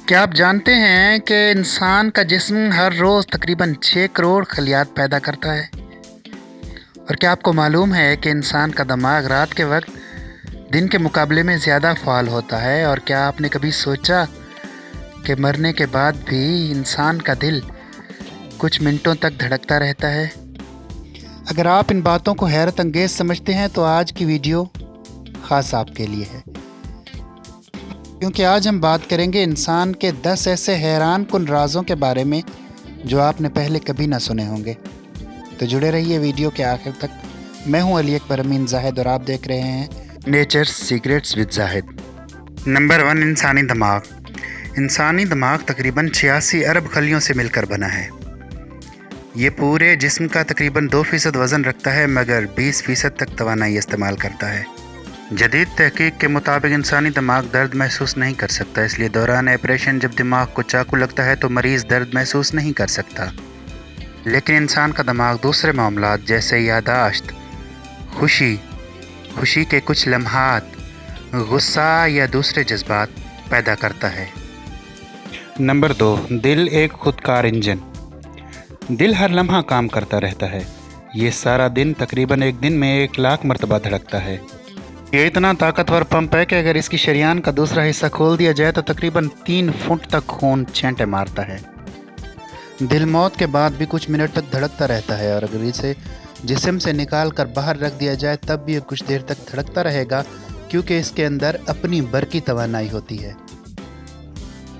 क्या आप जानते हैं कि इंसान का जिस्म हर रोज़ तकरीबन 6 करोड़ खलियात पैदा करता है? और क्या आपको मालूम है कि इंसान का दिमाग रात के वक्त दिन के मुकाबले में ज़्यादा फ़ाल होता है? और क्या आपने कभी सोचा कि मरने के बाद भी इंसान का दिल कुछ मिनटों तक धड़कता रहता है? अगर आप इन बातों को हैरत अंगेज़ समझते हैं तो आज की वीडियो ख़ास आपके लिए है, क्योंकि आज हम बात करेंगे इंसान के 10 ऐसे हैरान कुन राज़ों के बारे में जो आपने पहले कभी ना सुने होंगे। तो जुड़े रहिए वीडियो के आखिर तक। मैं हूं अली अकबर अमीन जाहिद और आप देख रहे हैं nature secrets with Zahid. Number 1, इंसानी दिमाग। इंसानी दिमाग तकरीबन 86 अरब खलियों से मिलकर बना है। ये पूरे जिस्म का तकरीबन 2% वज़न रखता है, मगर 20% तक तवानाई इस्तेमाल करता है। जदीद तहकीक के मुताबिक इंसानी दिमाग दर्द महसूस नहीं कर सकता, इसलिए दौरान ऑपरेशन जब दिमाग को चाकू लगता है तो मरीज़ दर्द महसूस नहीं कर सकता। लेकिन इंसान का दिमाग दूसरे मामलात जैसे यादाश्त, खुशी के कुछ लम्हात, गुस्सा या दूसरे जज्बात पैदा करता है। नंबर 2, दिल एक खुदकार इंजन। दिल हर लम्हा काम करता रहता है। ये सारा दिन तकरीबन एक दिन में 1 लाख मरतबा धड़कता है। ये इतना ताकतवर पंप है कि अगर इसकी शरीयान का दूसरा हिस्सा खोल दिया जाए तो तकरीबन 3 फुट तक खून छेंटे मारता है। दिल मौत के बाद भी कुछ मिनट तक धड़कता रहता है, और अगर इसे जिस्म से निकाल कर बाहर रख दिया जाए तब भी ये कुछ देर तक धड़कता रहेगा, क्योंकि इसके अंदर अपनी बरकी तवानाई होती है।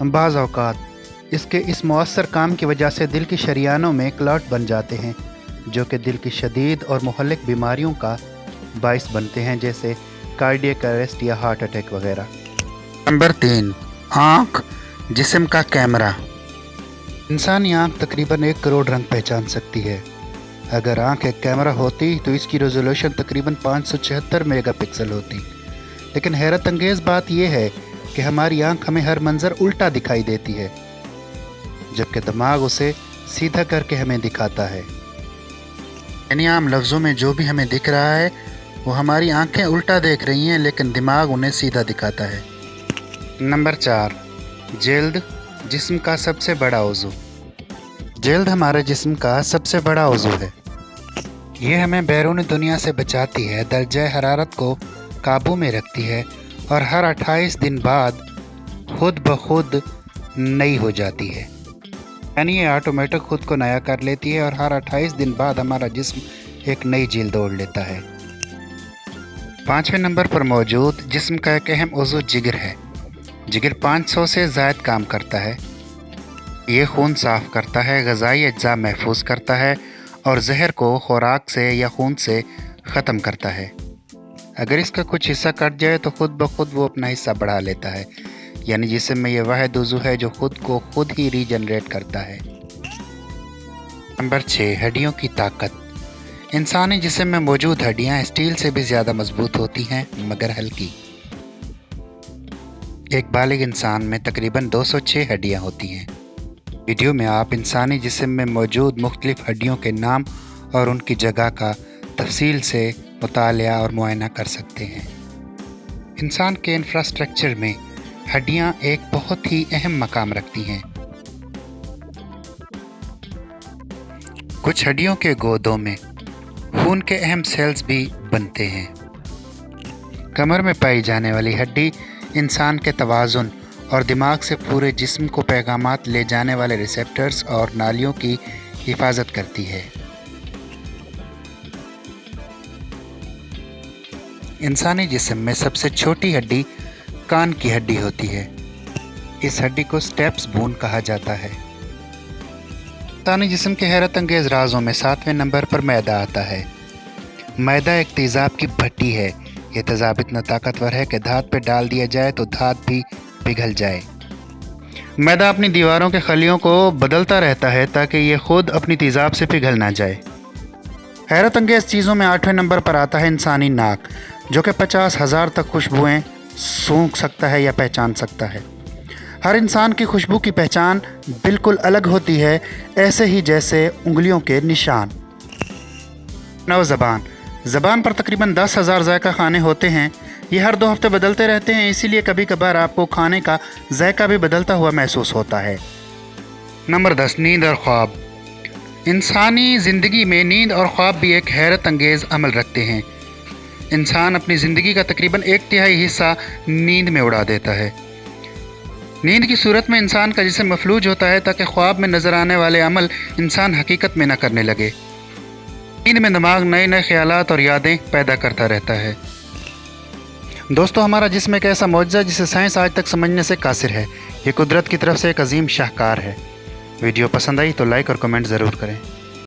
बाज़ औक़ात इसके इस मौसर काम की वजह से दिल की शरीयानों में क्लॉट बन जाते हैं, जो कि दिल की शदीद और मुहल्लिक बीमारियों का बाइस बनते हैं, जैसे कार्डियक अरेस्ट या हार्ट अटैक वगैरह। नंबर 3, आँख जिस्म का कैमरा। इंसानी आँख तकरीबन 1 करोड़ रंग पहचान सकती है। अगर आँख एक कैमरा होती तो इसकी रेजोल्यूशन तकरीबन 576 मेगापिक्सल होती। लेकिन हैरत अंगेज़ बात यह है कि हमारी आँख हमें हर मंजर उल्टा दिखाई देती है, जबकि दिमाग उसे सीधा करके हमें दिखाता है। यानी आम लफ्ज़ों में जो भी हमें दिख रहा है वो हमारी आंखें उल्टा देख रही हैं, लेकिन दिमाग उन्हें सीधा दिखाता है। नंबर 4, जल्द जिस्म का सबसे बड़ा उज़ू। जल्द हमारे जिस्म का सबसे बड़ा उज़ू है। ये हमें बैरूनी दुनिया से बचाती है, दर्जा हरारत को काबू में रखती है और हर 28 दिन बाद खुद ब खुद नई हो जाती है। यानी ये ऑटोमेटिक खुद को नया कर लेती है और हर 28 दिन बाद हमारा जिस्म एक नई जल्द ओढ़ लेता है। 5वें नंबर पर मौजूद जिस्म का एक अहम उज़ू जिगर है। जिगर 500 से ज़ायद काम करता है। ये खून साफ़ करता है, ग़ज़ाई अज्जा महफूज करता है और जहर को खुराक से या खून से ख़त्म करता है। अगर इसका कुछ हिस्सा कट जाए तो खुद ब खुद वो अपना हिस्सा बढ़ा लेता है। यानी जिस्म में ये वाहिद उज़ू है जो खुद को खुद ही रीजनरेट करता है। नंबर 6, हड्डियों की ताकत। इंसानी जिस्म में मौजूद हड्डियां स्टील से भी ज़्यादा मजबूत होती हैं, मगर हल्की। एक बालिग इंसान में तकरीबन 206 हड्डियां होती हैं। वीडियो में आप इंसानी जिस्म में मौजूद मुख्तलिफ हड्डियों के नाम और उनकी जगह का तफसील से मुतालिया और मुआयना कर सकते हैं। इंसान के इंफ्रास्ट्रक्चर में हड्डियां एक बहुत ही अहम मकाम रखती हैं। कुछ हड्डियों के गोदों में खून के अहम सेल्स भी बनते हैं। कमर में पाई जाने वाली हड्डी इंसान के तवाज़ुन और दिमाग से पूरे जिस्म को पैगामात ले जाने वाले रिसेप्टर्स और नालियों की हिफाजत करती है। इंसानी जिस्म में सबसे छोटी हड्डी कान की हड्डी होती है। इस हड्डी को स्टेप्स बोन कहा जाता है। इंसानी जिस्म के हैरत अंगेज़ राज़ों में 7वें नंबर पर मैदा आता है। मैदा एक तेज़ाब की भट्टी है। यह तेज़ाब इतना ताकतवर है कि धात पे डाल दिया जाए तो धात भी पिघल जाए। मैदा अपनी दीवारों के खलियों को बदलता रहता है ताकि यह खुद अपनी तेज़ाब से पिघल ना जाए। हैरत अंगेज़ चीज़ों में 8वें नंबर पर आता है इंसानी नाक, जो कि 50,000 तक खुशबुएँ सूंघ सकता है या पहचान सकता है। हर इंसान की खुशबू की पहचान बिल्कुल अलग होती है, ऐसे ही जैसे उंगलियों के निशान। 9, ज़बान। ज़बान पर तकरीबन 10,000 ज़ायका खाने होते हैं, ये हर 2 हफ्ते बदलते रहते हैं, इसीलिए कभी कभार आपको खाने का जायका भी बदलता हुआ महसूस होता है। नंबर 10, नींद और ख्वाब। इंसानी ज़िंदगी में नींद और ख्वाब भी एक हैरत अंगेज़ अमल रखते हैं। इंसान अपनी ज़िंदगी का तकरीबन 1/3 हिस्सा नींद में उड़ा देता है। नींद की सूरत में इंसान का जिस्म मफलूज होता है ताकि ख्वाब में नज़र आने वाले अमल इंसान हकीकत में न करने लगे। नींद में दिमाग नए नए ख्यालात और यादें पैदा करता रहता है। दोस्तों, हमारा जिस्म एक ऐसा मौजज़ा जिसे साइंस आज तक समझने से कासिर है। ये कुदरत की तरफ से एक अजीम शाहकार है। वीडियो पसंद आई तो लाइक और कमेंट ज़रूर करें।